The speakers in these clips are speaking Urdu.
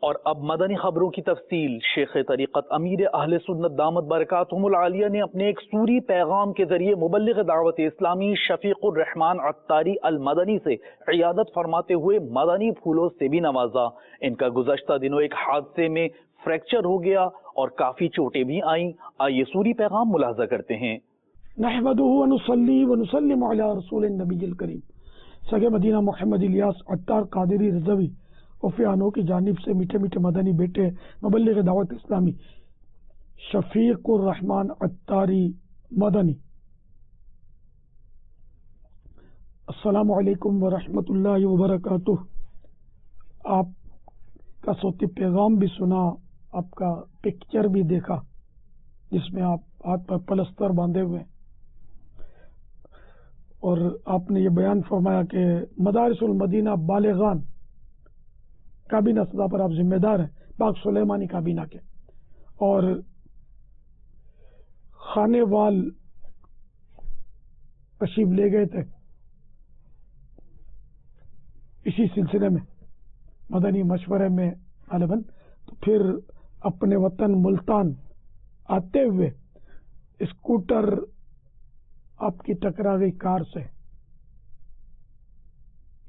اور اب مدنی خبروں کی تفصیل۔ شیخ طریقت امیر اہل سنت دامت برکاتہم العالیہ نے اپنے ایک سوری پیغام کے ذریعے مبلغ دعوت اسلامی شفیق الرحمان عطاری المدنی سے عیادت فرماتے ہوئے مدنی پھولوں سے بھی نوازا۔ ان کا گزشتہ دنوں ایک حادثے میں فریکچر ہو گیا اور کافی چوٹیں بھی آئیں۔ آئیے سوری پیغام ملاحظہ کرتے ہیں۔ نحمدہ ونصلی ونسلم علی رسول النبی الکریم۔ سگے مدینہ محمد الیاس عطار قادری رضوی وفیانوں کی جانب سے میٹھے میٹھے مدنی بیٹے مبلغ دعوت اسلامی شفیق الرحمان عطاری مدنی، السلام علیکم ورحمۃ اللہ وبرکاتہ۔ آپ کا صوتی پیغام بھی سنا، آپ کا پکچر بھی دیکھا جس میں آپ ہاتھ پر پلستر باندھے ہوئے ہیں، اور آپ نے یہ بیان فرمایا کہ مدارس المدینہ بالغان کابینہ سطح پر آپ ذمہ دار ہیں، پاک سلیمانی کابینہ کے، اور خانے وال تشریف لے گئے تھے اسی سلسلے میں مدنی مشورے میں غالباً، تو پھر اپنے وطن ملتان آتے ہوئے اسکوٹر آپ کی ٹکرا گئی کار سے،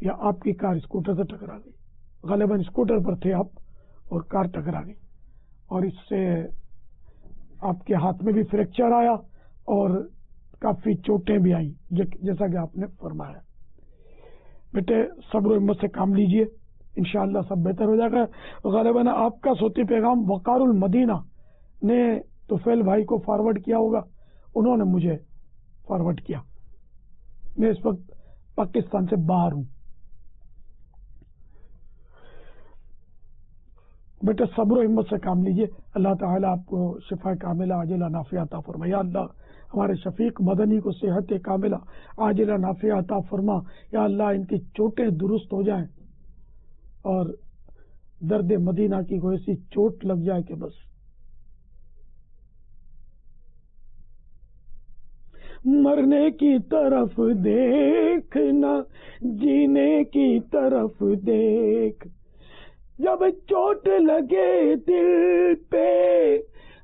یا آپ کی کار اسکوٹر سے ٹکرا گئی، غالباً اسکوٹر پر تھے آپ اور کار ٹکرا گئی، اور اس سے آپ کے ہاتھ میں بھی فریکچر آیا اور کافی چوٹیں بھی آئیں جیسا کہ آپ نے فرمایا۔ بیٹے صبر و ہمت سے کام لیجئے، انشاءاللہ سب بہتر ہو جائے گا۔ غالباً آپ کا صوتی پیغام وقار المدینہ نے طفیل بھائی کو فارورڈ کیا ہوگا، انہوں نے مجھے فارورڈ کیا۔ میں اس وقت پاکستان سے باہر ہوں۔ بیٹا صبر و ہمت سے کام لیجئے، اللہ تعالیٰ آپ کو شفا کاملہ عاجلہ نافعہ عطا فرما۔ یا اللہ ہمارے شفیق مدنی کو صحت کاملہ عاجلہ نافعہ عطا فرما۔ یا اللہ ان کی چوٹیں درست ہو جائیں اور درد مدینہ کی کوئی ایسی چوٹ لگ جائے کہ بس مرنے کی طرف دیکھنا، جینے کی طرف دیکھ، جب چوٹ لگے دل پہ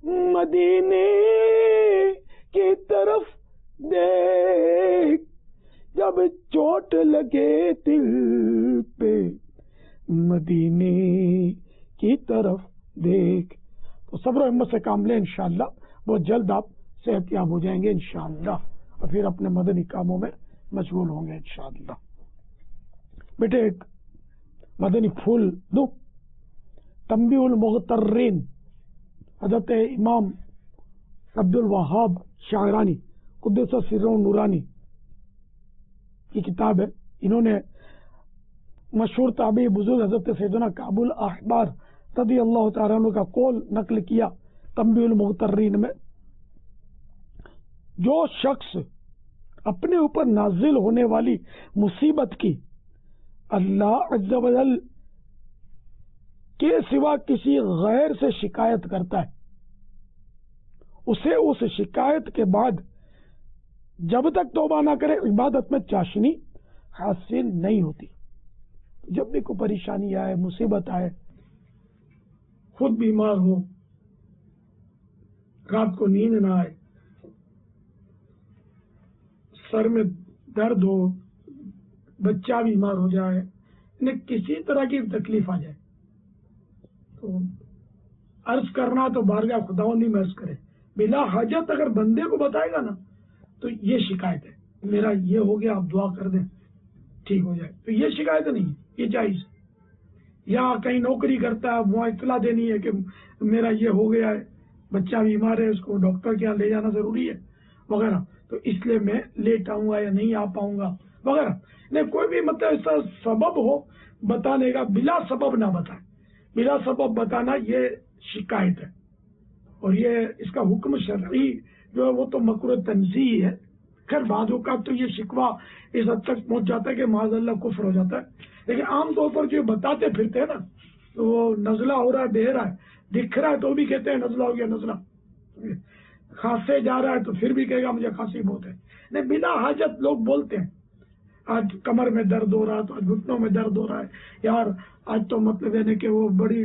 مدینے کی طرف دیکھ، جب چوٹ لگے دل پہ مدینے کی طرف دیکھ۔ تو صبر و ہمت سے کام لیں، انشاءاللہ بہت جلد آپ صحت یاب ہو جائیں گے انشاءاللہ، اور پھر اپنے مدنی کاموں میں مشغول ہوں گے انشاءاللہ۔ بیٹے ایک مدنی پھول دو، تنبیہ المغترین، حضرت امام عبد الوہاب شاعرانی قدس سرہ نورانی کی کتاب ہے۔ انہوں نے مشہور تابعی بزرگ حضرت سیدنا کعب الاحبار رضی اللہ تعالیٰ عنہ کا قول نقل کیا تنبیہ المغترین میں، جو شخص اپنے اوپر نازل ہونے والی مصیبت کی اللہ عز و جل کے سوا کسی غیر سے شکایت کرتا ہے، اسے اس شکایت کے بعد جب تک توبہ نہ کرے عبادت میں چاشنی حاصل نہیں ہوتی۔ جب بھی کوئی پریشانی آئے، مصیبت آئے، خود بیمار ہو، رات کو نیند نہ آئے، سر میں درد ہو، بچہ بیمار ہو جائے، انہیں کسی طرح کی تکلیف آ جائے، تو عرض کرنا تو بارگاہ خداوندی میں عرض کرے، بلا حاجت اگر بندے کو بتائے گا نا تو یہ شکایت ہے، میرا یہ ہو گیا، آپ دعا کر دیں ٹھیک ہو جائے، تو یہ شکایت نہیں ہے، یہ جائز ہے۔ یا کہیں نوکری کرتا ہے، وہاں اطلاع دینی ہے کہ میرا یہ ہو گیا ہے، بچہ بیمار ہے، اس کو ڈاکٹر کے یہاں لے جانا ضروری ہے وغیرہ، تو اس لیے میں لیٹ آؤں گا یا نہیں آ پاؤں گا وغیرہ، نہیں کوئی بھی مطلب ایسا سبب ہو بتانے کا، بلا سبب نہ بتائیں۔ بلا سبب بتانا یہ شکایت ہے، اور یہ اس کا حکم شرعی جو ہے وہ تو مکروہ تنزیہی ہے۔ خیر بعض اوقات تو یہ شکوہ اس حد تک پہنچ جاتا ہے کہ معاذ اللہ کفر ہو جاتا ہے، لیکن عام طور پر جو بتاتے پھرتے ہیں نا، تو وہ نزلہ ہو رہا ہے، بہہ رہا ہے، دکھ رہا ہے تو بھی کہتے ہیں نزلہ ہو گیا، نزلہ کھانسے جا رہا ہے تو پھر بھی کہے گا مجھے کھانسی بہت ہے۔ نہیں، بلا حاجت لوگ بولتے ہیں، آج کمر میں درد ہو رہا ہے تو آج گھٹنوں میں درد ہو رہا ہے، یار آج تو مطلب ہے کہ وہ بڑی